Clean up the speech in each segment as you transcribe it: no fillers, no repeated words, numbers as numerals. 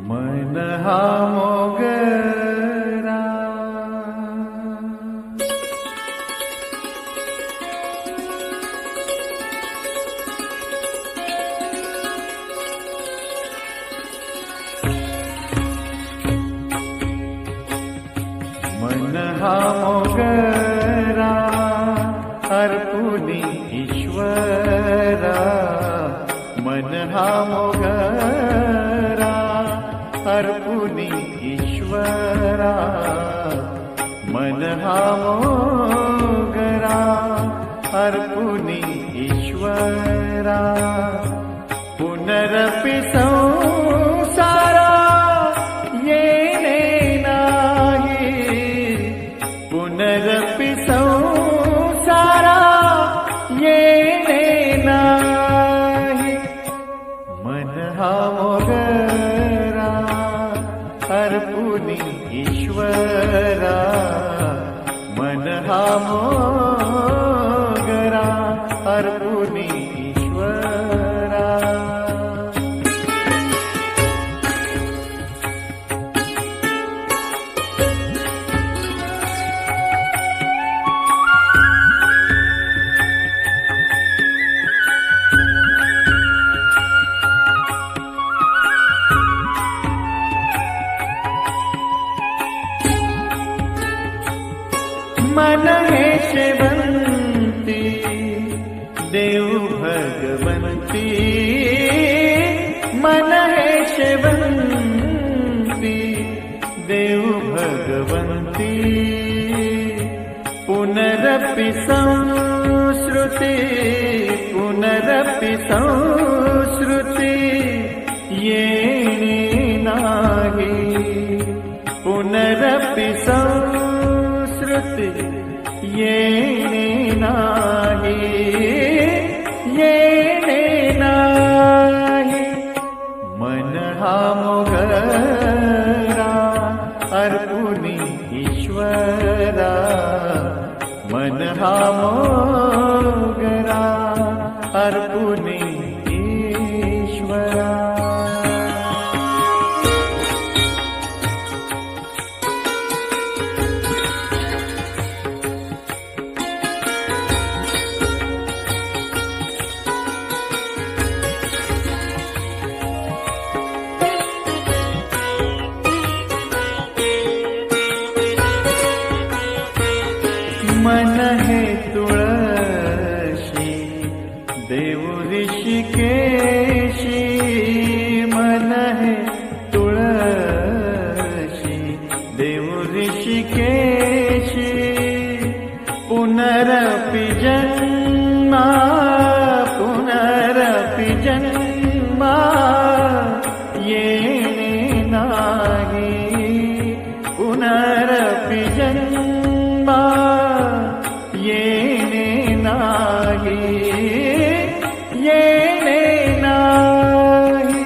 मन हा मोगरा मन हा मोगरा अर्पुनी ईश्वरा मन हा मोगरा अर्पुनी ईश्वरा मन हा मोगरा अर्पुनी ईश्वरा पुनरपि संसारा येणे नाही पुनरपि संसारा येणे नाही मन हा मोगरा अर्पुनी ईश्वरा मन हा मोगरा अर्पुनी ईश्वरा मन हे शेवंती देव भगवंती मन हे शेवंती देव भगवंती पुनरपि संस्कृती पुनरपि संस्कृती येणे नाही पुनरपि संस्कृती येणे नाही येणे नाही मन हा मोगरा अर्पुनी ईश्वरा मन हा मोगरा अर्पुनी ईश्वरा मन हे तुळशी देव ऋषिकेशी मन हे तुळशी देव ऋषिकेशी पुनरपि जन्मा पुनरपि जन्मा येणे नाही पुनरपि जन्मा येणे नाही येणे नाही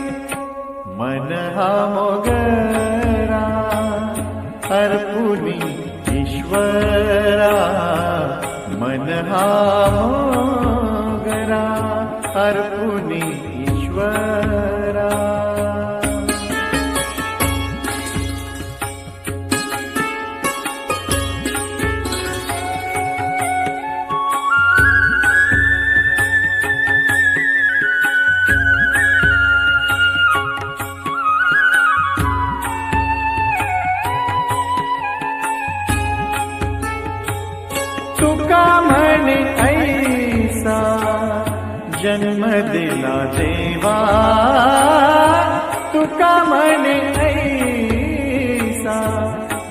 मन हा मोगरा अर्पुनी ईश्वरा मन हा मोगरा अर्पुनी ईश्वरा तुका म्हणे ऐसा जन्म दिला देवा तुका म्हणे ऐसा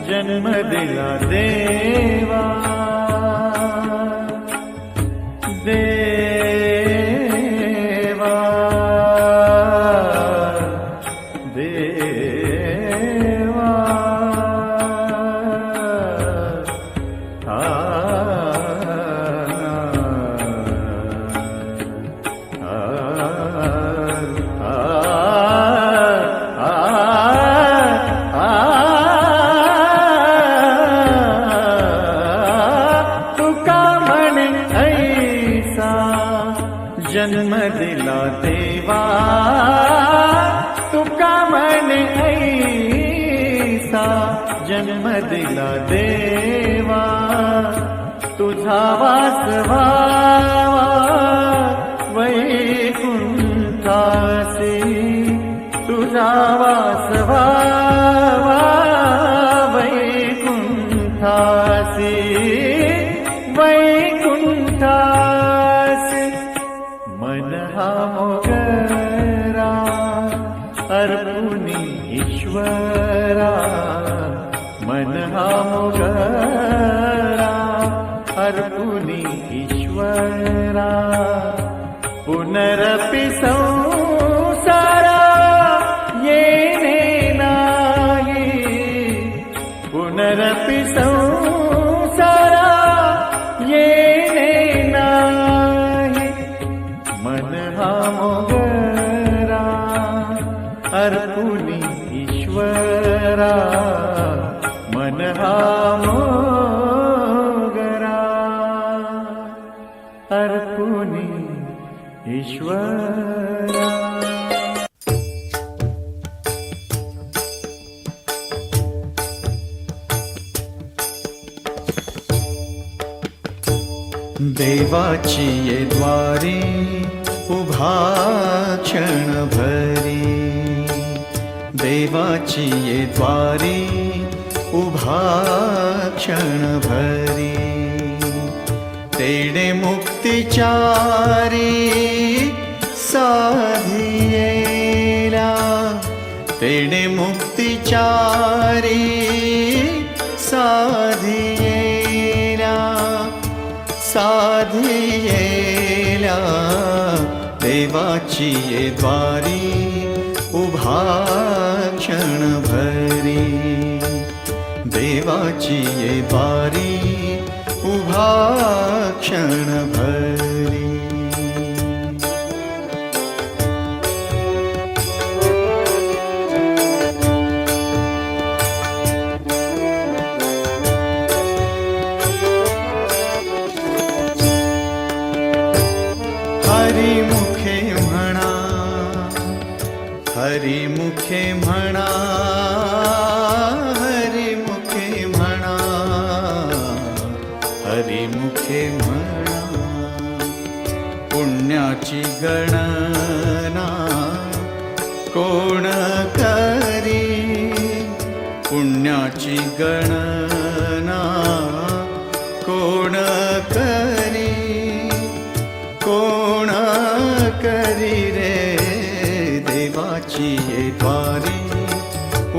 जन्म दिला देवा देवा देवा जन्म दिला देवा तुका म्हणे ऐसा जन्म दिला देवा, तुझा वास व्हावा वैकुंठासी, तुझा वास व्हावा वैकुंठासी, वैकुंठासी. मन हा मोगरा अर्पुनी ईश्वरा, मन हा मोगरा अर्पुनी ईश्वरा. पुनरपि संसारा येणे नाही, पुनरपि संसारा येणे नाही. मन हा मोगरा अर्पुनी ईश्वरा, मन हा मोगरा अर्पुनी ईश्वरा. देवाची ये द्वारी उभा क्षण भरी, देवाची ये द्वारी उभा क्षण भरी. तेणे मुक्तिचारी साधियेला, तेणे मुक्तिचारी साधियेला, साधियेला. देवाची ये द्वारी उभा क्षण भरी, देवाची ये द्वारी उभा क्षण भरी. हरी मुखे म्हणा, हरी मुखे म्हणा, हरी मुखे म्हणा, हरी मुखे म्हणा. पुण्याची गणना कोण करी, पुण्याची गणना कोण करी, कोण करी रे. देवाची ये द्वारी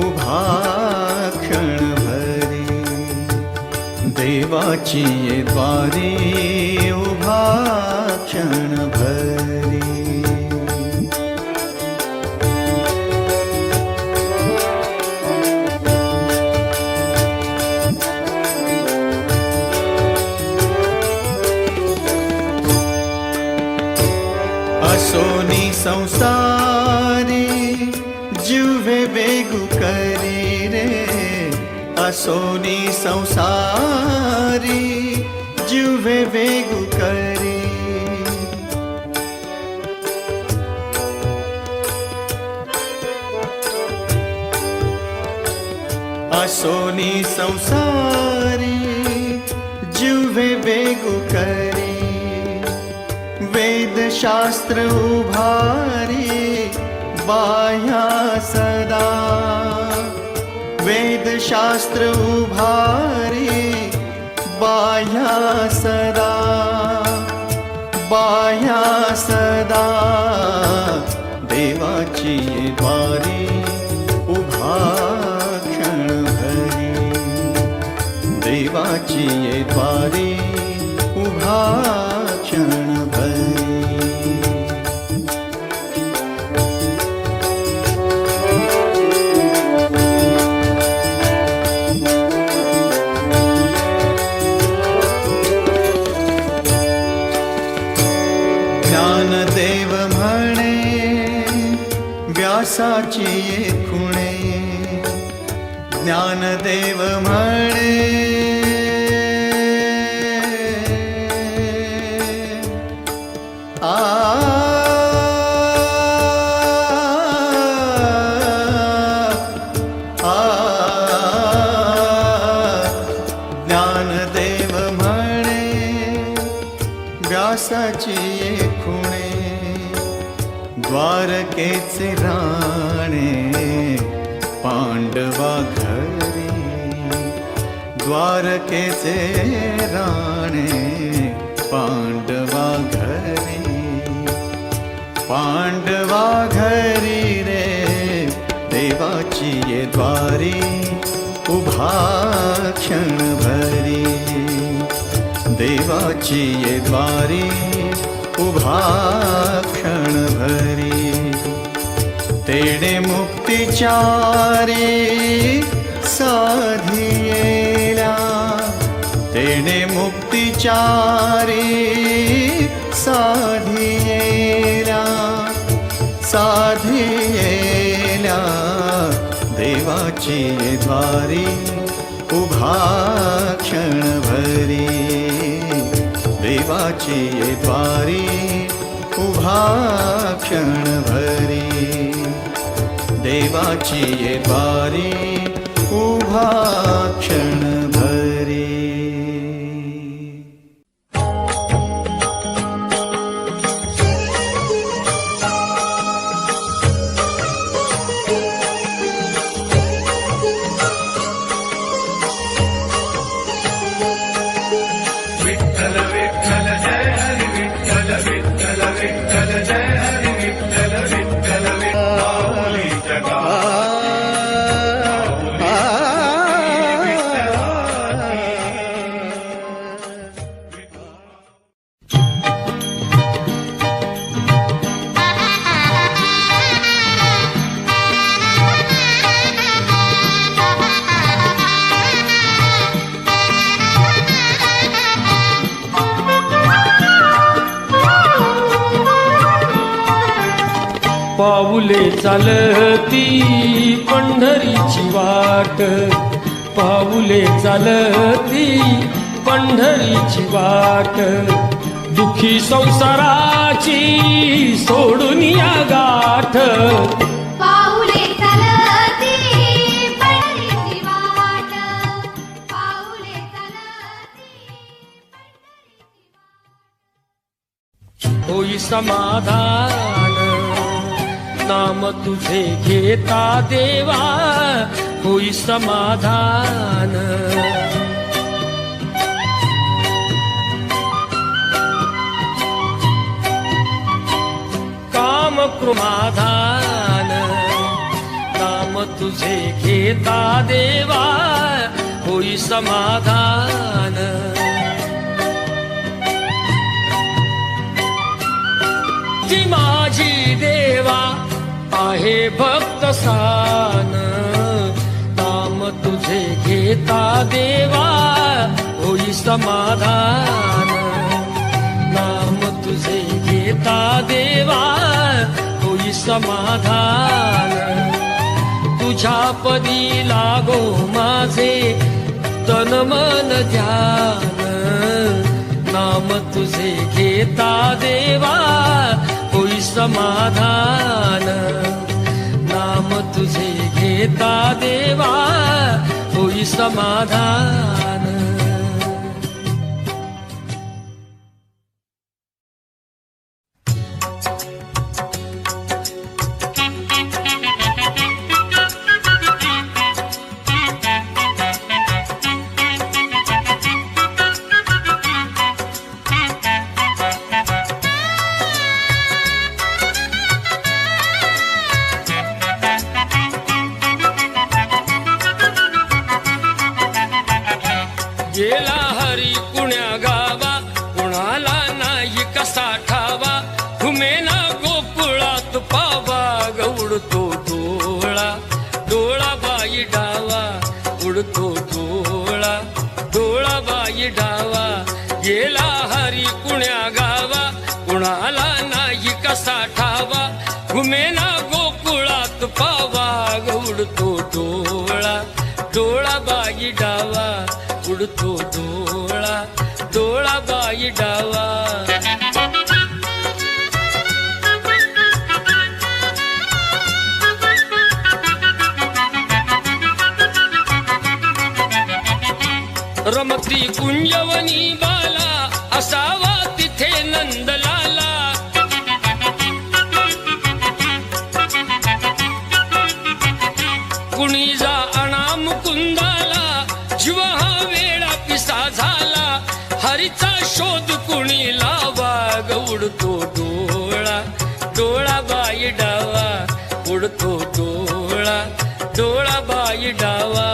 उभा क्षण भरी, देवाची ये द्वारी उभा क्षण भरी. असोनी संसारी जुवे बेगु करी रे, असोनी संसारी जुवे बेगु करी. असोनी संसारी जुवे बेगु करी. वेद शास्त्र उभारी बाह्या सदा, वेद शास्त्र उभारी बाह्या सदा, बाह्या सदा. देवाची ये द्वारी उभा क्षण भरी, देवाची ये द्वारी उभा क्षण भरी. ज्ञानदेव म्हणे व्यासाची ये खुणे, ज्ञानदेव म्हणे व्यासाची खुणे द्वारकेचे राणे पांडवा घरी द्वारकेचे राणे पांडवा घरी पांडवा घरी रे देवाची ये द्वारी उभा क्षण भरी देवाची ये द्वारी उभा क्षण भरी तेणे मुक्तिचारी साधियेला तेणे मुक्तिचारी साधियेला साधियेला देवाची ये द्वारी उभा क्षण भरी देवाची ये द्वारी उभा क्षण भरी देवाची ये द्वारी उभा क्षण भरी पाऊले चालती पंढरीची वाट पाऊले चालती पंढरीची वाट दुखी संसाराची सोडून या गाठ पाऊले चालती पंढरीची वाट पाऊले चालती होई समाधान नाम तुझे घेता देवा होई समाधान काम कृमाधान नाम तुझे घेता देवा होई समाधान जी माझी देवा आहे भक्त सान नाम तुझे घेता देवा होई समाधान नाम तुझे घेता देवा होई समाधान तुझ्या पदी लागो माझे तन मन ध्यान नाम तुझे घेता देवा होई समाधान नाम तुझे घेता देवा होई समाधान गेला हरी कुण्या गावा कुणाला नाही कसा ठावा घुमेना गोकुळात पावा उडतो डोळा डोळा बाई डावा उडतो डोळा डोळा बाई डावा गेला हरी कुण्या गावा कुणाला नाही कसा ठावा घुमेना गोकुळात पावा उडतो डोळा डोळा बाई डावा उडतो डोळा डोळा बाई डावा रमती कुंजवनी बाला असावा तिथे नंदलाला. कुणी जा आणा मुकुंदाला, जीव हा वेळा पिसा झाला. हरीचा शोध कुणी लावा, ग उडतो डोळा, डोळा बाई डावा, उडतो डोळा, डोळा बाई डावा.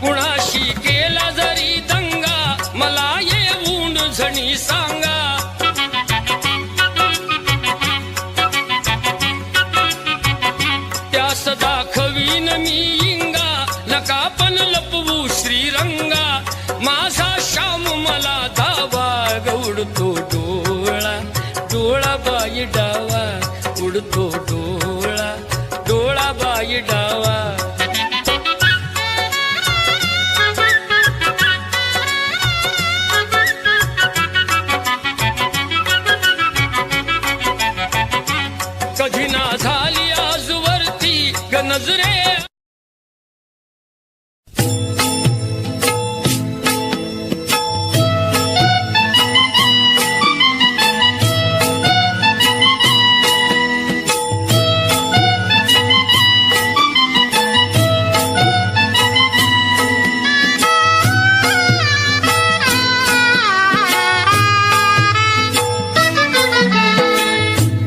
कुणाशी केला जरी दंगा, मला येऊन झणी सांगा. त्यास दाखवीन मी इंगा, नका पण लपवू श्रीरंगा. माझा श्याम मला धावा, ग उडतो डोळा, डोळा बाई डावा, उडतो डोळा, डोळा बाई डावा. कधी ना झाली आजवरती ग नजरे.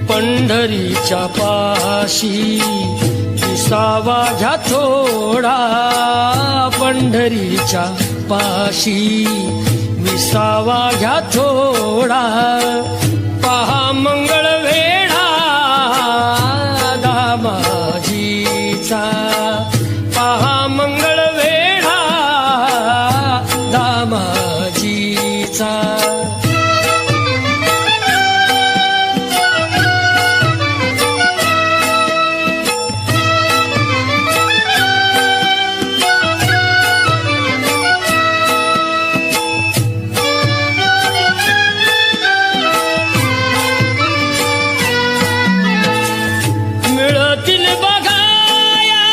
पंढरीच्या पाशी विसावा घ्या थोडा, पंढरीच्या पाशी विसावा घ्या थोडा. पहा मंगळ वेढा दामाजीचा, पहा मंगळ वेढा दामाजीचा. मिळतील बघाया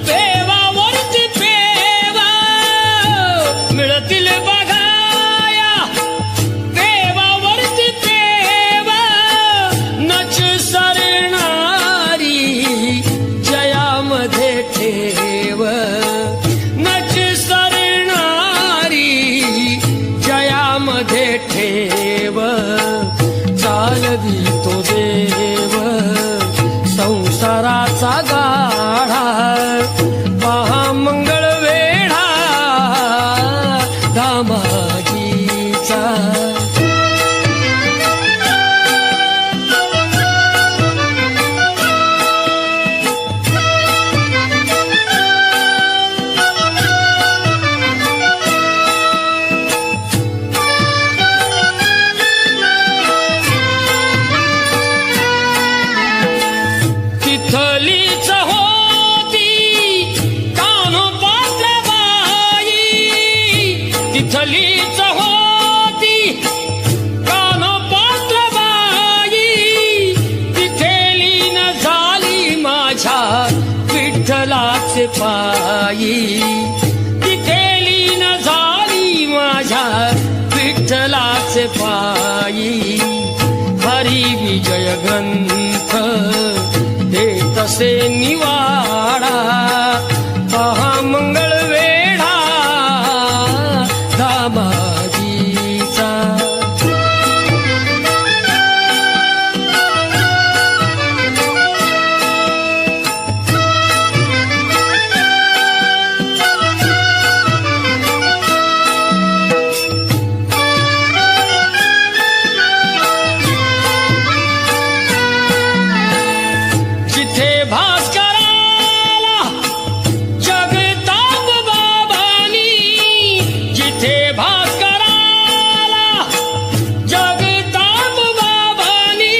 पेवावरती पेवा, मिळतील बघाया पेवावरती पेवा. नच सरणारी जयामध्ये ठेव, नच सरणारी जयामध्ये ठेव. चालवी तो देव संसाराचा गाढा, पहा मंगळ वेढा दामाजीचा. तिथलीच होती कानोपातल्या बाई, तिथलीच होती कानोपातल्या बाई. तिथे लीन झाली माझ्या विठ्ठलाचे पायी, तिथे लीन झाली माझ्या विठ्ठलाचे पायी. हरी विजय ग्रंथ तसे निवाडा, पहा मंगळ वेढा दामाजीचा. जिथे भास्कराला जगताप बाबांनी, जिथे भास्कराला जगताप बाबांनी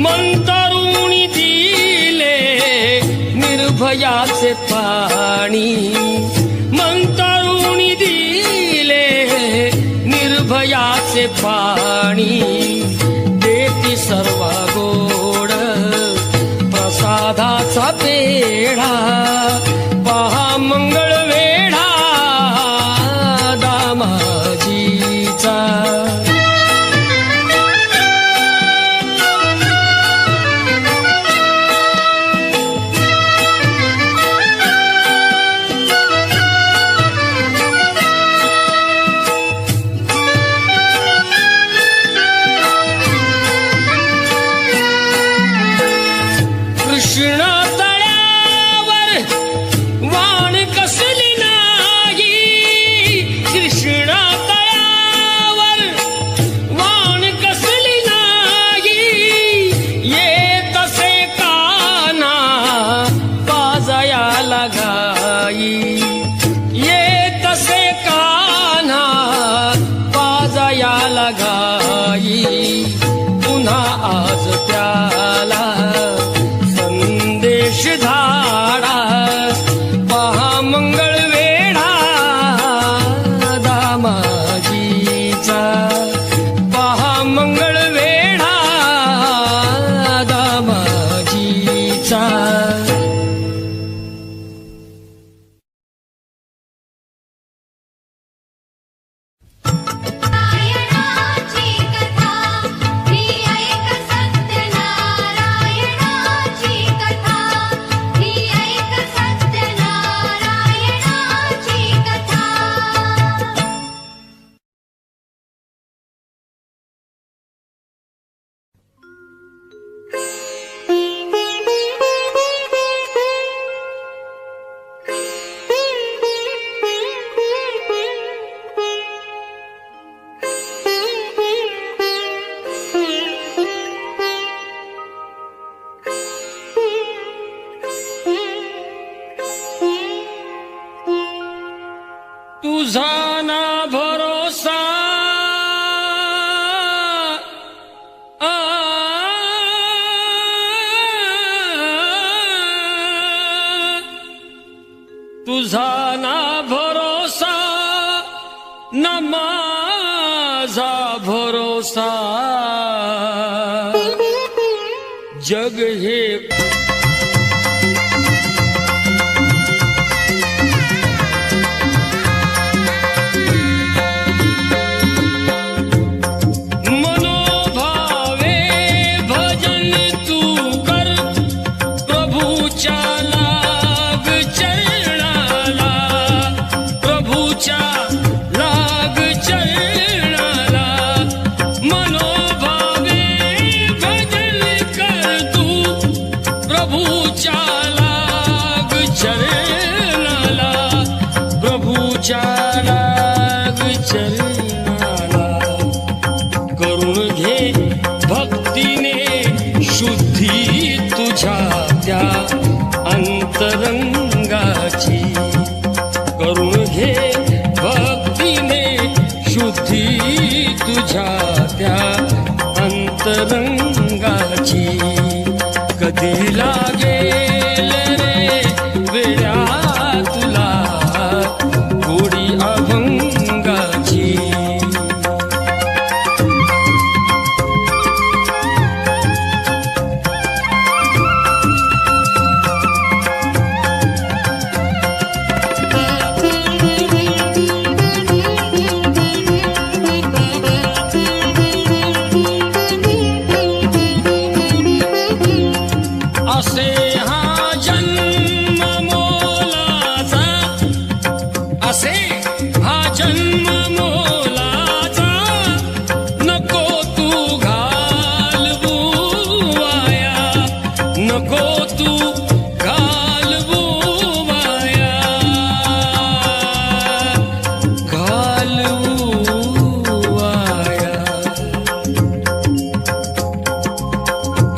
मंतरुणी दिले निर्भयाचे पाणी, मंतरुणी दिले निर्भयाचे पाणी. देती सर्व गोड राधाचा पेढा पहा मंगळ वेढा दामाजीचा. कृष्ण तळ्यावर वाण कसली नाही, कृष्ण तळ्यावर वाण कसली नाही, येत असे कान्हा पाजयाला घाई, येत असे कान्हा पाजयाला घाई. पुन्हा आज त्याला संदेश धाडा पहा मंगळ वेढा दामाजीचा, पहा मंगळ वेढा दामाजीचा. नारायणाची कथा ही ऐक सत्यनारायणाची कथा ही ऐक सत्यनारायणाची कथा. तुझा ना भरोसा तुझा ना भरोसा ना माझा भरोसा. जग हे मनोभावे भजन तू कर, प्रभूच्या लाग चरणाला, प्रभूच्या लाग चरणाला. मनोभावे भजन कर तू, प्रभूच्या लाग चरणाला, प्रभूच्या लाग चरणाला. करून घे भक्तीने शुद्धी तुझ्या त्या अंतरंगाची, करून घे भक्तीने शुद्धी तुझ्या त्या अंतरंगाची. कधी लागेल रे वेड्या तुला गोडी अभंगाची. असे हा जन्म मोलाचा, असे हा जन्म मोलाचा. नको तू घालवू वाया, नको तू घालवू वाया, घालवू वाया.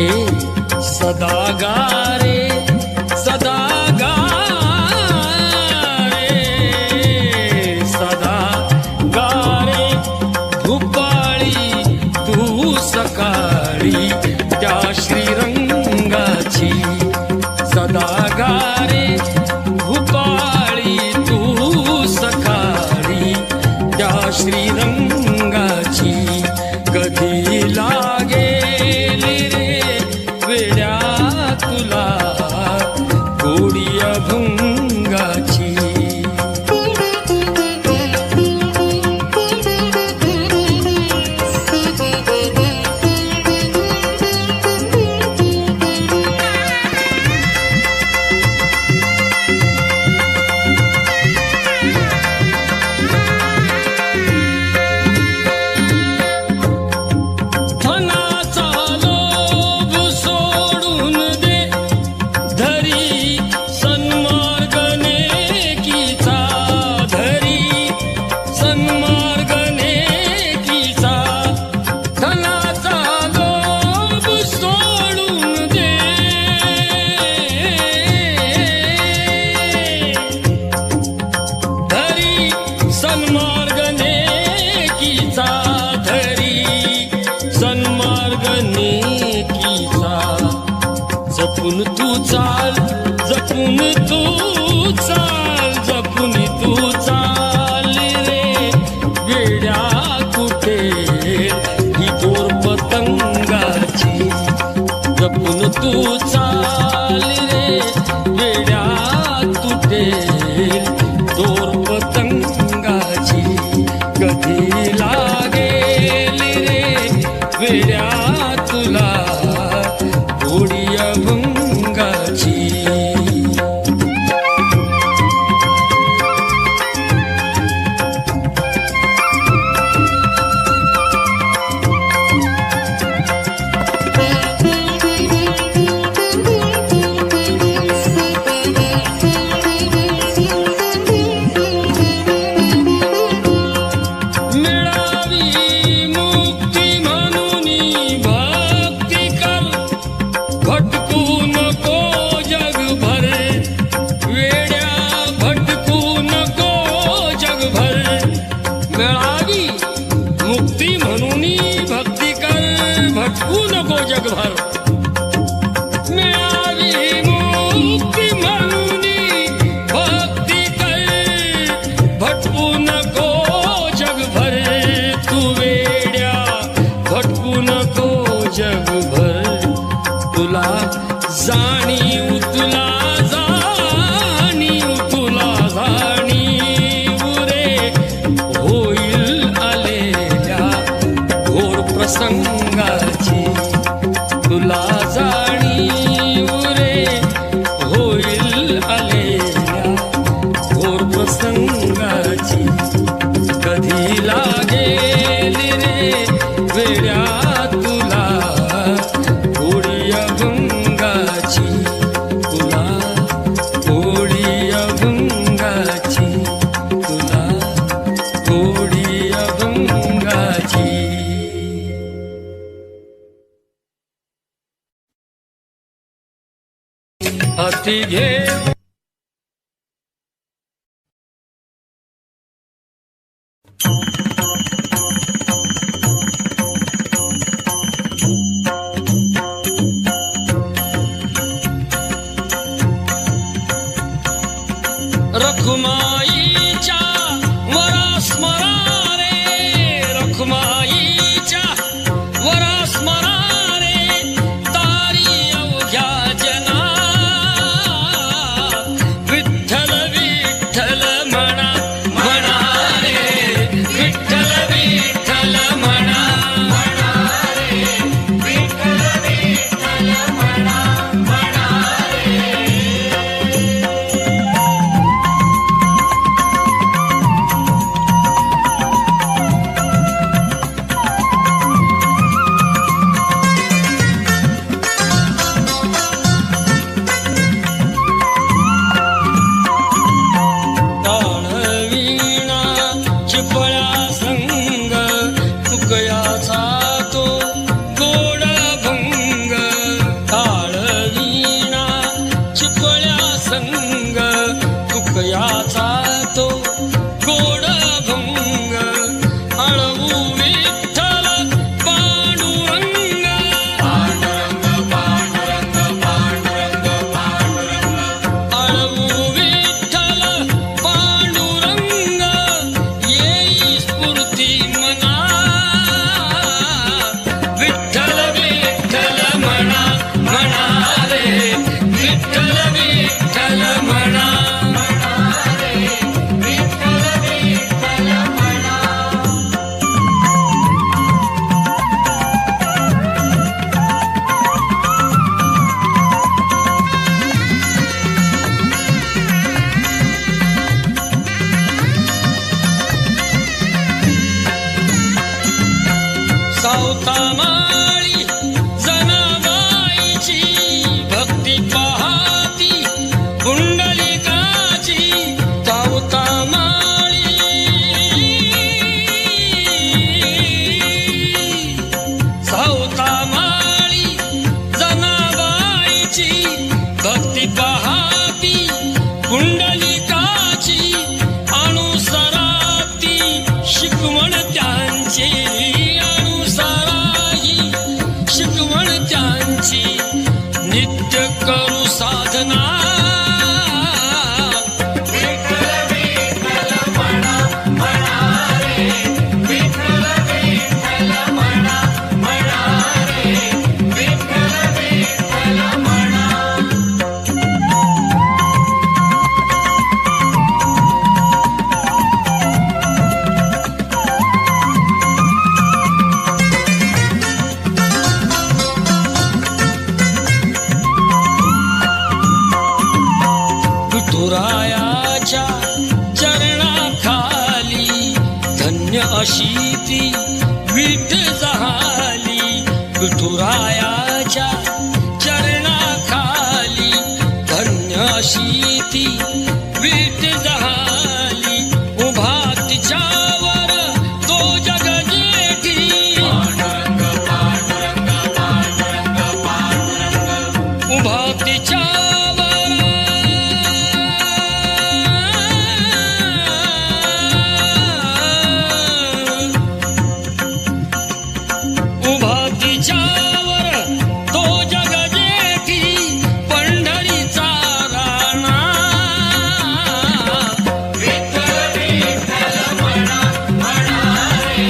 ए सदा गारे, सदा गारे, सदा गारे भूपाळी तू सकाळी त्या श्रीरंगाची. सदा गारे भूपाळी तू सकाळी त्या श्रीरंगाची. कधी लागेल रे वेड्या तुला गोडी अभंगाची. धनाचा लोभ सोडून दे, धरी सन्मार्ग नेकीचा, धरी सन्मार्ग नेकीचा. धनाचा लोभ सोडून दे, धरी सन्मार्ग नेकीचा, धरी सन्मार्ग नेकीचा. जपून तू चाल, जपून तू चाल, जपून तू चाल रे वेड्या कुठे ही दोर पतंगाची. जपून तू चाल रे वेड्या तुटे दोर पतंगाची. कधी लागेल रे वेड्या तुला गोडी अभंगाची. मिळावी मुक्ती म्हणून भक्ती कर, भटकू नको जगभर वेड्या, भटकू नको जगभर. मिळावी मुक्ती म्हणून भक्ती कर, भटकू नको जगभर. मिळावी मुक्ती म्हणून भक्ती कर, भटकू नको जगभर. तू वेड्या भटकू नको जगभर. तुला जाणीव, तुला जाणीव, तुला जाणीव रे होईल आलेल्या घोर प्रसंगाची. तुला जाणीव रे होईल आलेल्या घोर प्रसंगाची. कधी लागेल रे वेड्या तुला गोडी अभंगाची. तुला गोडी अभंगाची, तुला गोडी अभंगाची. हाती घे रखुमाईच्या वरा स्मरा रे, रखुमाईच्या वरा स्मरा रे. तारी अवघ्या जना विठ्ठल विठ्ठल म्हणा, म्हणा रे विठ्ठल विठ्ठल म्हणा, म्हणा रे विठ्ठल विठ्ठल म्हणा, म्हणा रे. भक्ती पहाती पुंडलिकाची अनुसराती शिकवण त्यांची अनुसराही शिकवण त्यांची नित्य करू साधना विठुरायाच्या चरणाखाली धन्य अशी ती विठ झाली विठुरायाच्या चरणाखाली धन्य अशी ती विठ झाली उभा तिच्यावर तो जग जेठी उभा तिच्यावर तो जग जेठी पंढरीचा राणा विठ्ठल विठ्ठल म्हणा म्हणा रे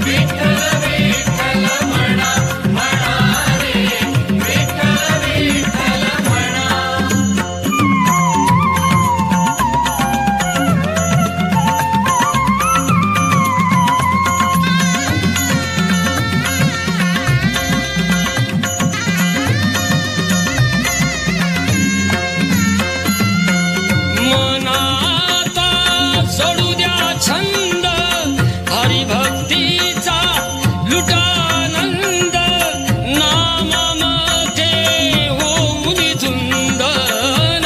विठ्ठल विठ्ठल म्हणा म्हणा रे विठ्ठल विठ्ठल म्हणा मनाता सोडू द्या छंद हरिभक्तीचा लुटानंद नामामध्ये हो मुनी धुंद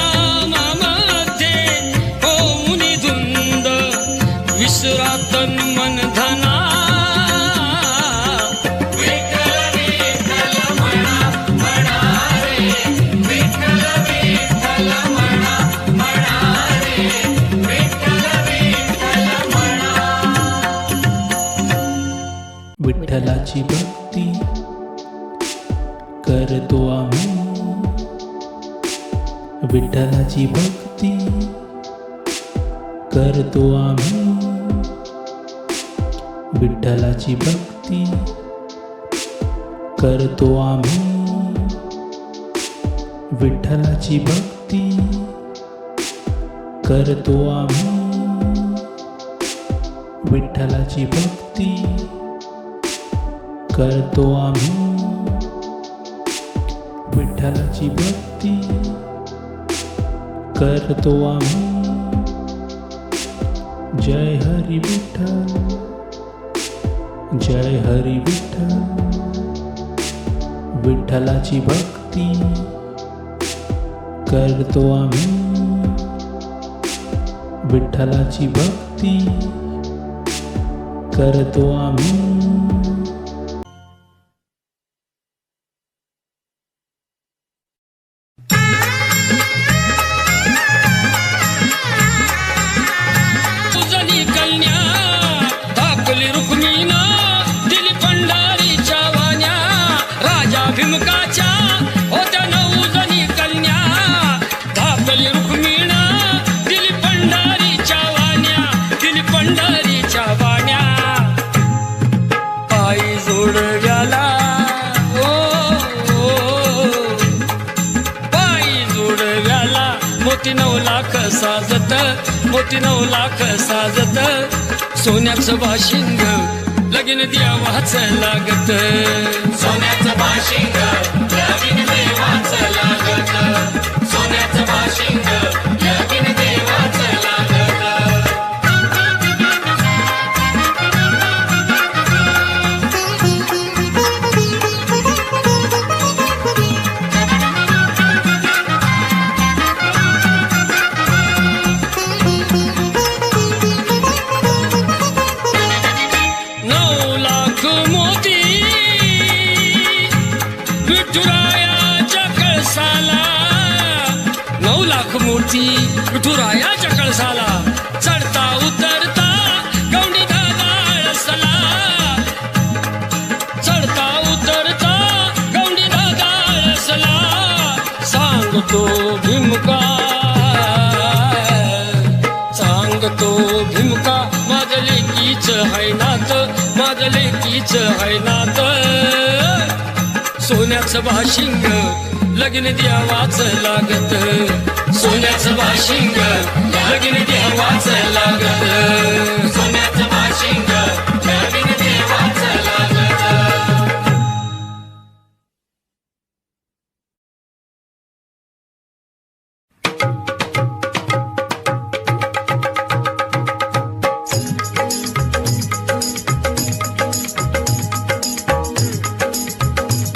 नामामध्ये हो मुनी धुंद विसरा तन मन धना विठ्ठल विठ्ठल म्हणा म्हणा रे विठ्ठल विठ्ठल म्हणा म्हणा रे विठ्ठल विठ्ठल म्हणा विठ्ठलाची भक्ती करतो आम्ही विठ्ठलाची भक्ती करतो आम्ही विठ्ठलाची भक्ती करतो आम्ही विठ्ठलाची भक्ती करतो आम्ही विठ्ठलाची भक्ती करतो आम्ही विठ्ठलाची भक्ती करतो आम्ही जय हरी विठ्ठल जय हरी विठ्ठल विठ्ठलाची भक्ती करतो आम्ही विठ्ठलाची भक्ती करतो आम्ही तुझली कन्या दाखवली रुक्मिणा दिली पंढरीच्या वाण्या राजा भिमकाच्या होत्या 9 जणी कन्या दाखवली रुक्मिणा दिली पंढरीच्या वाण्या दिली पंढरीच्या वाण्या पायी जोडव्याला पायी जोडव्याला मोती 9 लाख साजत मोती 9 लाख साजत सोन्याचं बाशिंग लगीन देवाचं लागत सोन्याचं बाशिंग लगीन देवाचं लागत सोन्याचं बाशिंग लगीन देवाचं लागत मोती विठुराया लाख मोती विठुरायाच्या कळसाला चढता उतरता गवंडी दादा आळसला चढता उतरता गवंडी दादा आळसला सांगतो भीमका माझं लेकीच है नात माझं लेकीच है नात सोन्याचं भाशिंग लगीन द्यावाच लागत सोन्याचं भाशिंग लगीन द्यावाच लागत सोन्याचं भाशिंग लगीन देवाच लागत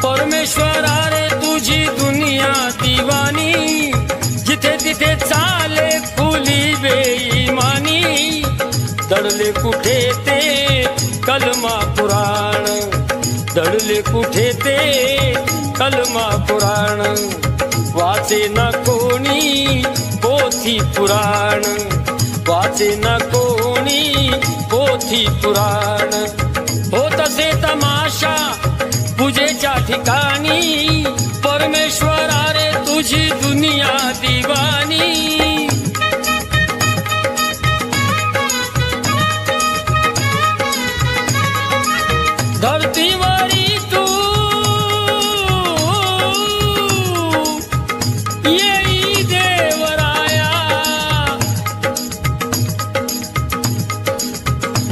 परमेश्वरा रे तुझी दुनिया दिवानी जिथे तिथे चाले खुली बेईमानी दडले कुठे ते कलमा पुराण दडले कुठे ते कलमा पुराण वाचे ना कोणी पोथी पुराण वाचे ना कोणी पोथी पुराण होत असे तमाशा पूजेच्या ठिकाणी परमेश्वरा रे तुझी दुनिया दिवानी धरतीवरी तू येई देवराया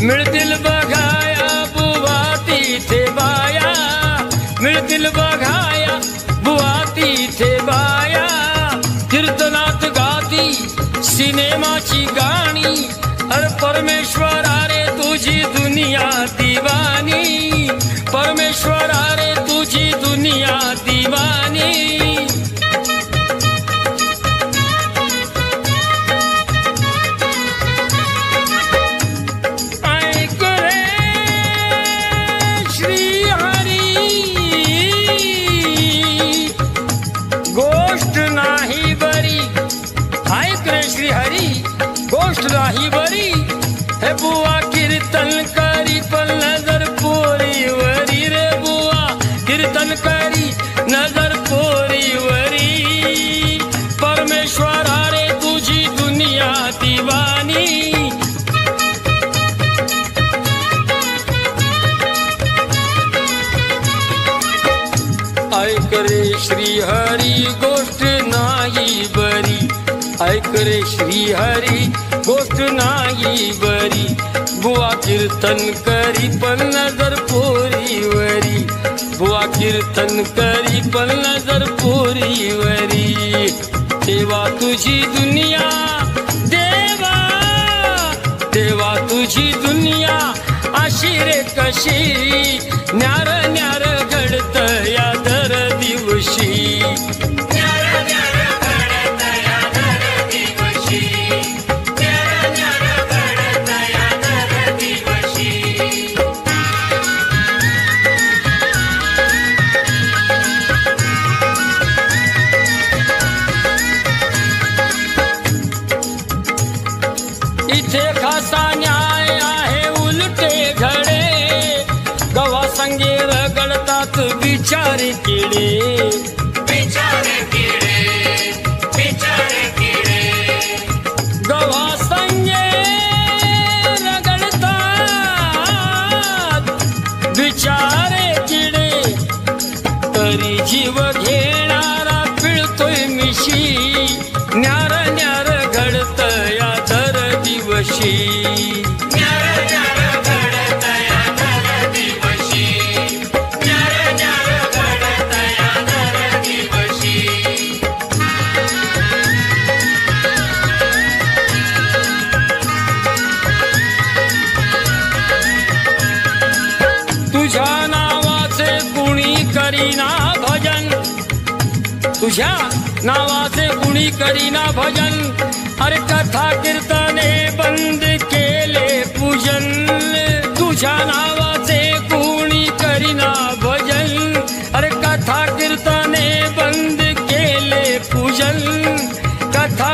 मिळतील बघाया बुवा तिथे बाया मिळतील बघाया बुवा तिथे बाया कीर्तनात गाती सिनेमाची गाणी अरे परमेश्वरा रे तुझी दुनिया दिवानी परमेश्वरा रे तुझी दुनिया दिवानी ऐक रे श्री हरी गोष्ट नाही बरी ऐक रे श्री हरी गोष्ट नाही बरी हे बुवा कीर्तन करी पण नजर पोरीवरी रे बुवा कीर्तन करी नजर पोरीवरी परमेश्वरा रे तुझी दुनिया दिवानी ऐक रे श्री हरी गोष्ट नाही बरी ऐक रे श्री हरी गोष्ट नाही बरी बुवा कीर्तन करी पण नजर पोरीवरी बुवा कीर्तन करी पण नजर पोरीवरी देवा तुझी दुनिया देवा देवा तुझी दुनिया अशी रे कशी न्यार न्यार घडत या दर दिवशी इथे खासा न्याय आहे उलटे घडे गवा संगे रगडतात बिचारे किडे बिचारे किडे बिचारे किडे गवा संगे रगडतात बिचारे किडे तरी जीव घेणारा पिळतोय मिशी न्यार न्यार घडत या दर दिवशी न्यार न्यार घडत या दर दिवशी न्यार न्यार घडत या दर दिवशी तुझ्या नावाचे कुणी करीना भजन तुझ्या नावाचे कुणी करीना भजन अरे कथा कीर्तने बंद केले पूजन तुझ्या नावाचे कुणी करीना भजन अरे कथा कीर्तने बंद केले पूजन कथा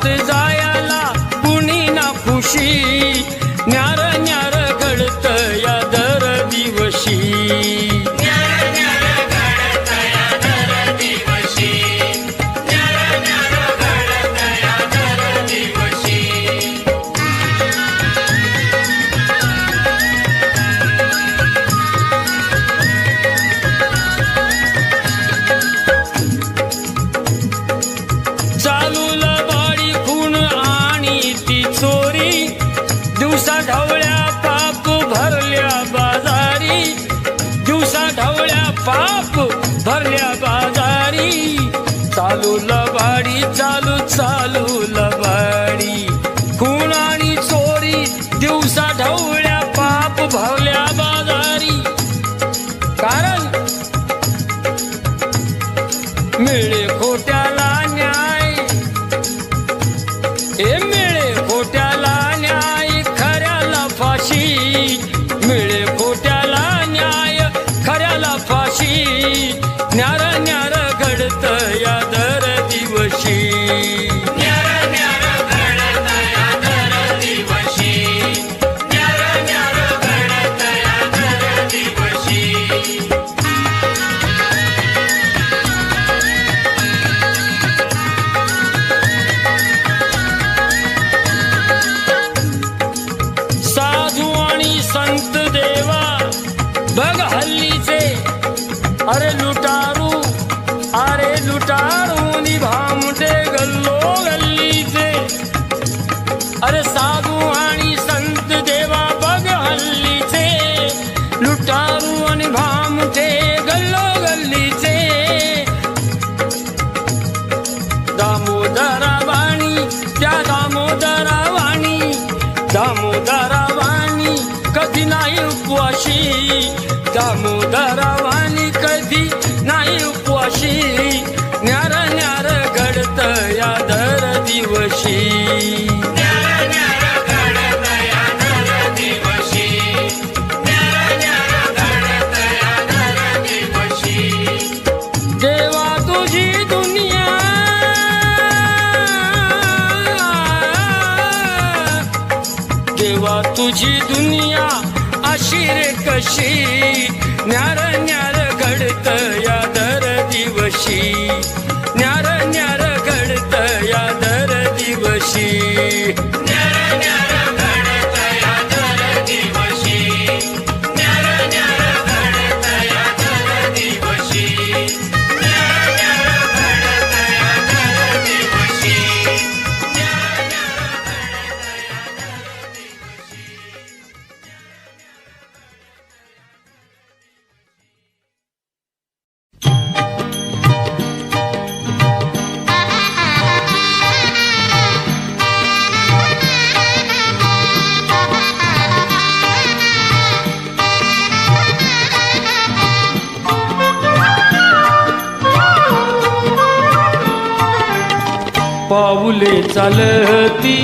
घरात जायला कुणी ना खुशी न्यार न्यार घडत या दर दिवशी न्यार न्यार घडत या दर दिवशी न्यार न्यार घडत या दर दिवशी चालू लबाडी खून आणि ती चोरी दिवसा ढवळ्या पाप भरल्या बाजारी दिवसा ढवळ्या पाप भरल्या बाजारी चालू लबाडी चालू चालू लबाडी खून आणि चोरी दिवसा ढवळ्या पाप भरल्या बाजारी कारण मिळे खोट्याला न्याय हे मिळे खोट्याला न्याय खऱ्याला फाशी मिळे खोट्याला न्याय खऱ्याला फाशी न्यार न्यार घडत या दर दिवशी न्यार न्यार घडत या दर दिवशी न्यार न्यार घडत या दर दिवशी साधू आणि संत देवा बघ हल्लीचे अरे लुटारू निभामटे गल्लो गल्लीचे अरे साधू आणि संत देवा बघ हल्लीचे लुटारू आणि भामटे गल्लो गल्लीचे दामोदरा वाणी त्या दामोदरा वाणी कधी नाही उपवाशी दामोदरा वाणी कधी नाही उपवाशी न्यार न्यार घडत या दर दिवशी न्यार न्यार घडत या दर दिवशी न्यार न्यार घडत या दर दिवशी देवा तुझी दुनिया देवा तुझी दुनिया अशी रे कशी न्यार न्यार घडत या दर दिवशी न्यार न्यार घडत या दर दिवशी न्यार न्यार घडत या दर दिवशी न्यार न्यार घडत या दर दिवशी न्यार न्यार घडत या दर दिवशी न्यार न्यार घडत या दर पाऊले चालती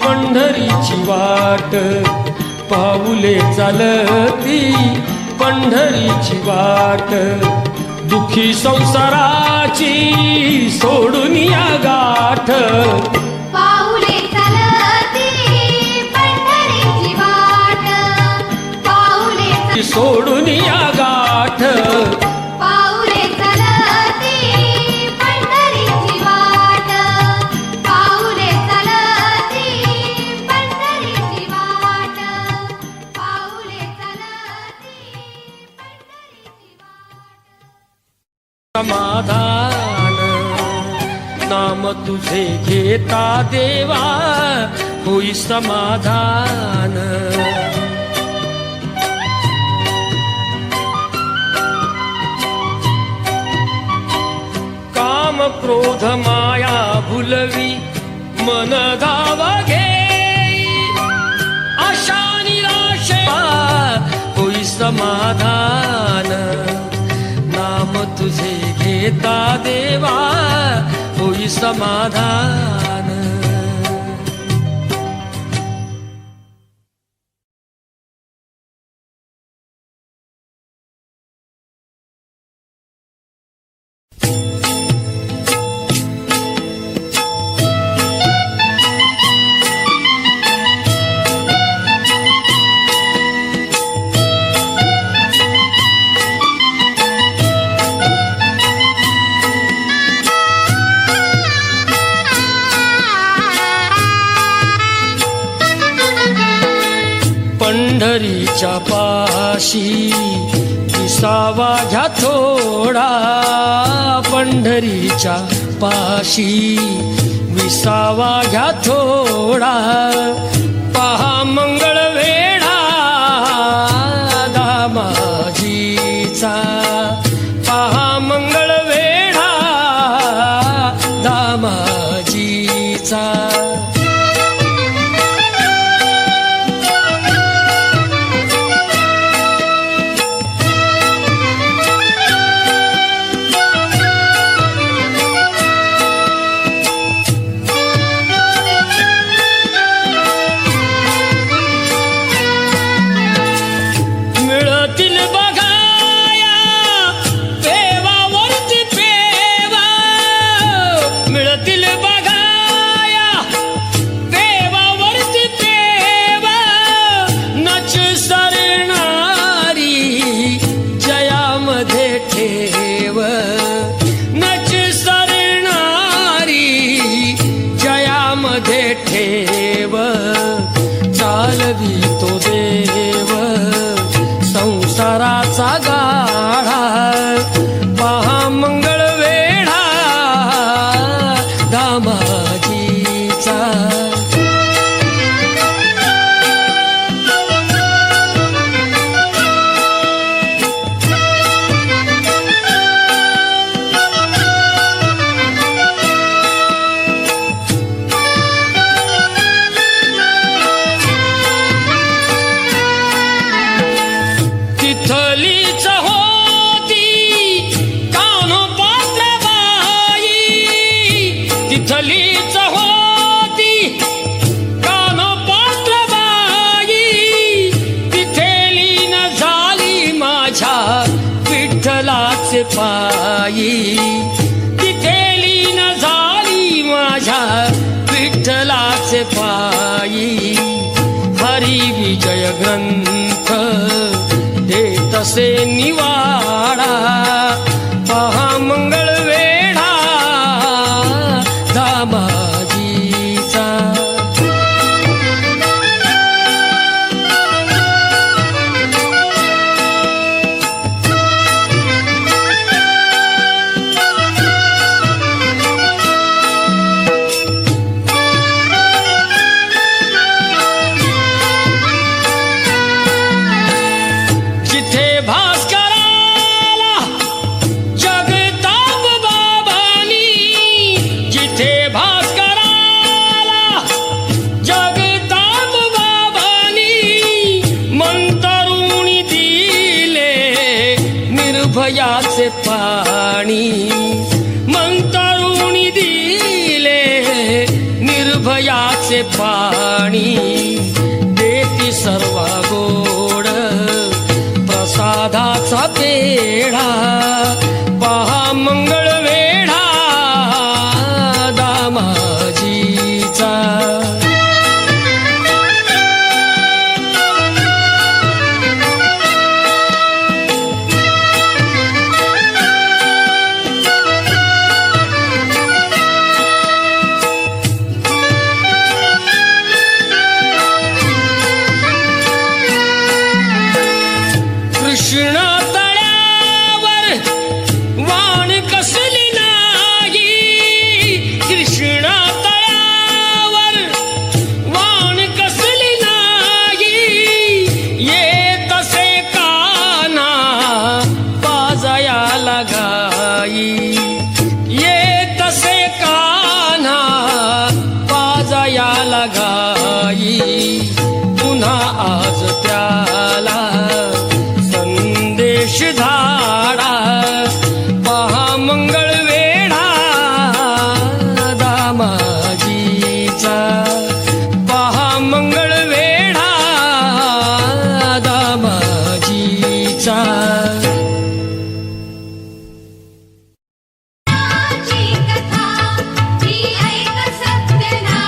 पंढरीची वाट पाऊले चालती पंढरीची वाट दुखी संसाराची सोडून या गाठ पाऊले चालती पंढरीची वाट पाऊले सोडून या गाठ पाऊले चालती पंढरीची वाट पाऊले चालती पंढरीची वाट पाऊले चालती पंढरीची वाट समाधान नाम तुझे घेता देवा होई समाधान काम क्रोध माया भुलवी मन धाव घेई आशा निराशे होई समाधान नाम तुझे घेता देवा होई समाधान पंढरीच्या पाशी विसावा घ्या थोडा, पंढरीच्या पाशी विसावा घ्या थोडा, पहा मंगळवेढा दामाजीचा, पहा मंगळवेढा दामाजीचा. मिळतील बघाया पेवावरती पेवा, मिळतील बघाया पेवावरती पेवा, नच सरणारी जयामध्ये ठेव, नच सरणारी जयामध्ये ठेव, चालवी तो देव संसाराचा गाढा, पहा मंगळवेढा दामाजीचा. तिथलीच होती कान्होपात्राबाई, तिथलीच होती कान्होपात्राबाई, तिथे लीन झाली माझ्या विठ्ठलाचे पायी, तिथे लीन झाली माझ्या विठ्ठलाचे पायी. हरी विजय ग्रंथ तसे निवाडा, पहा मंगळवेढा दामाजीचा. जिथे भास्कराला जगताप बाबांनी, जिथे भास्कराला जगताप बाबांनी, मंतरुणी दिले निर्भयाचे पाणी, मंतरुणी दिले निर्भयाचे पाणी, देती सर्व गोड प्रसादाचा पेढा, पहा मंगळवेढा दामाजीचा. कृष्ण तळ्यावर वाण कसली नाही, कृष्ण तळ्यावर वाण कसली नाही, ये तसे काना पाजयाला गाई, ये तसे काना पाजयाला गाई, पुन्हा आज त्याला संदेश धाडा, पहा मंगळवेढा दामाजीचा, पहा मंगळवेढा दामाजीचा. ची कथा ही ऐक सत्यनारायणाची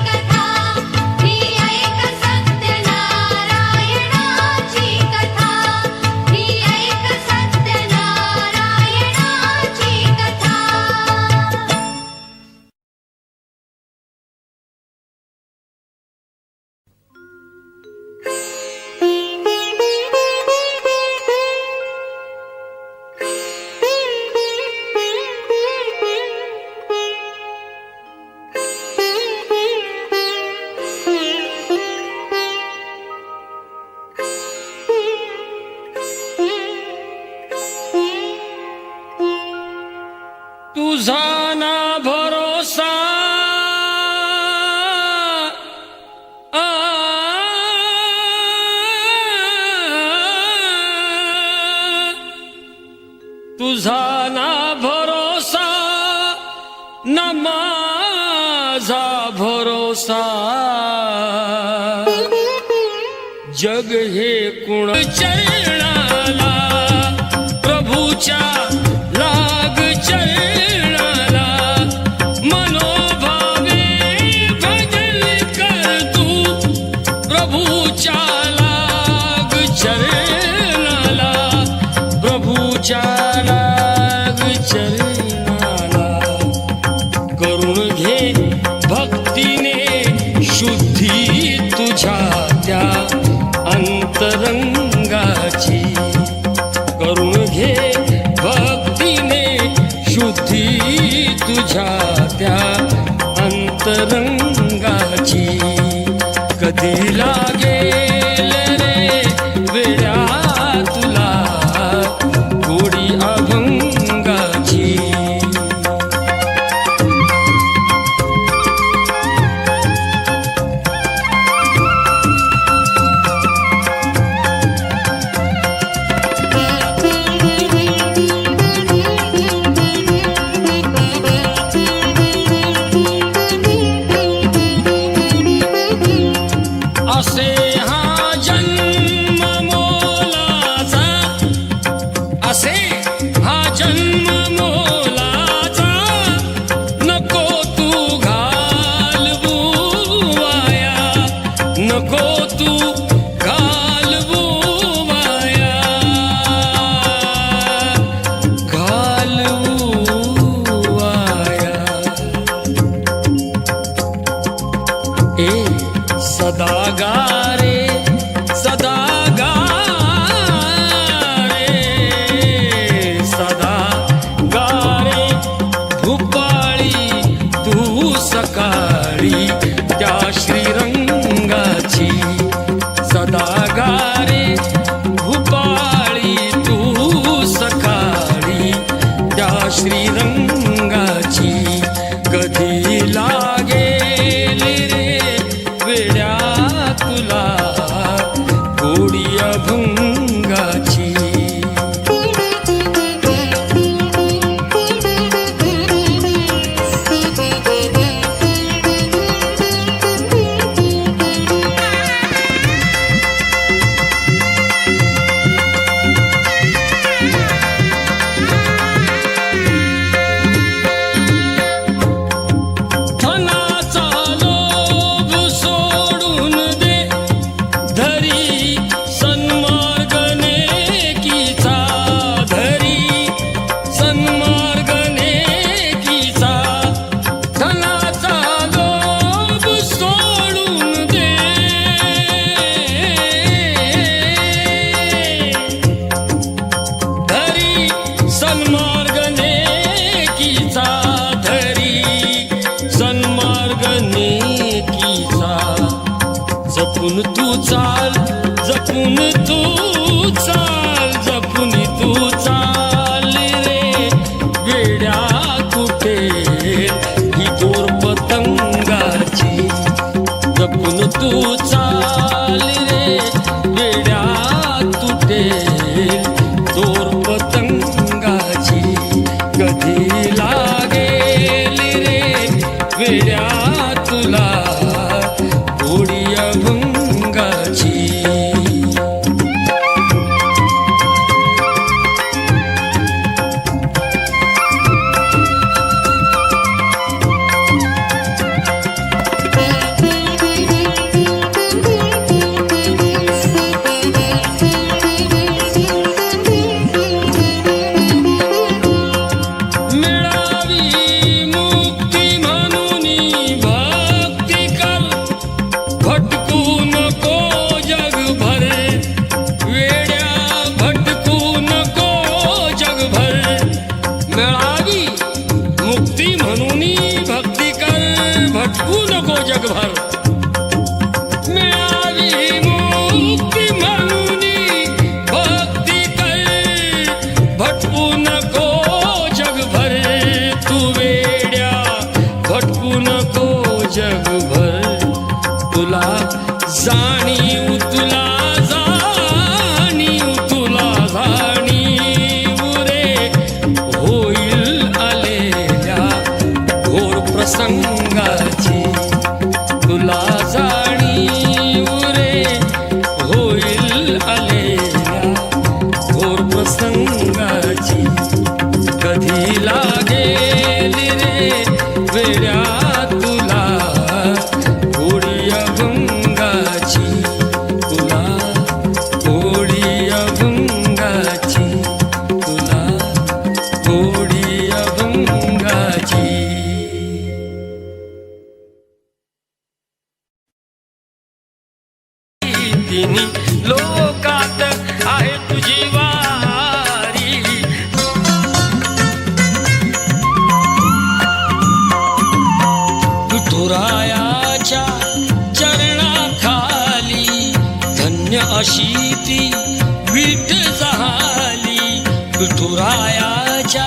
कथा, ही ऐक सत्यनारायणाची कथा, ही ऐक सत्यनारायणाची कथा. तुझा ना भरोसा तुझा ना भरोसा ना माझा भरोसा जग हे कुण चरणाला प्रभूच्या लाग चरणाला मनोभावे भजन कर तू प्रभूच्या लाग चरणाला प्रभूच्या लाग चरणाला करून घे भक्तीने शुद्धी तुझ्या त्या अंतरंगाची करून घे भक्तीने शुद्धी तुझ्या त्या अंतरंगाची कधी लागेल रे वेळा तुला गोडी अभंगाची असे हा जन्म मोलाचा असे हा जन्म मोलाचा नको तू घालवू वाया नको तू घालवू वाया घालवू वाया ए सदा गारे सदा गारे सदा गारे भूपाळी तू सकाळी त्या श्रीरंगाची सदा गारे भूपाळी तू सकाळी त्या श्रीरंगाची कधी लागेल रे वेड्या तुला गोडी अभंगाची धनाचा लोभ सोडून दे धरी सन्मार्ग नेकीचा धरी सन्मार्ग नेकीचा धनाचा लोभ सोडून दे धरी सन्मार्ग नेकीचा धरी सन्मार्ग नेकीचा जपून तू चाल जपून तू चाल जपून तू चाल रे वेड्या कुठे ही दोर पतंगाची जपून तू चाल रे वेड्या तुटे दोर पतंगाची कधी लागेल रे वेड्या तुला गोडी अभंगाची विठुरायाच्या